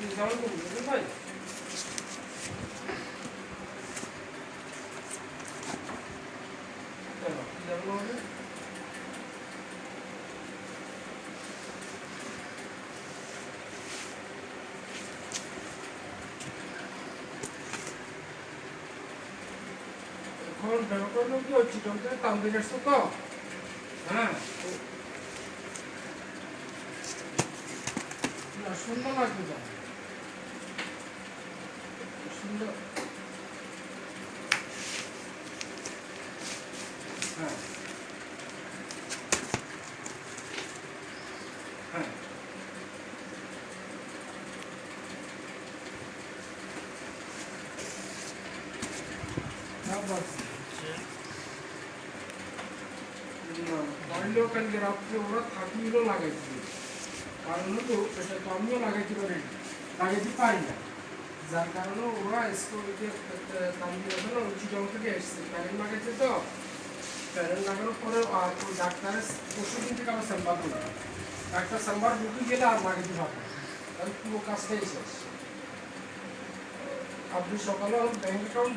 কেমন করবো ভাই এখন ব্যাপারটা হলো কি হচ্ছে তোমাকে তামদের আসছো তো হ্যাঁ না সুন্দর লাগবে তো সুন্দর হ্যাঁ হ্যাঁ বাড়িলেও কালকে রাত্রে ওরা থাকিগুলো লাগাইছিল কারণ হলো এটা তো আমিও লাগাইতে পারি লাগাইতে পারি না যার কারণে ওরা স্কুলকে তামিল চিটং থেকে এসছে প্যারেন্ট লাগাইছে তো প্যারেন্ট লাগানোর পরে আর ওই ডাক্তারের পরশু দিন থেকে আমার চেম্বার করবে ডাক্তার চেম্বার ঢুকে গেলে আর লাগাইতে পারবে তাহলে পুরো কাজটাই শেষ আপনি সকালে ব্যাংক অ্যাকাউন্ট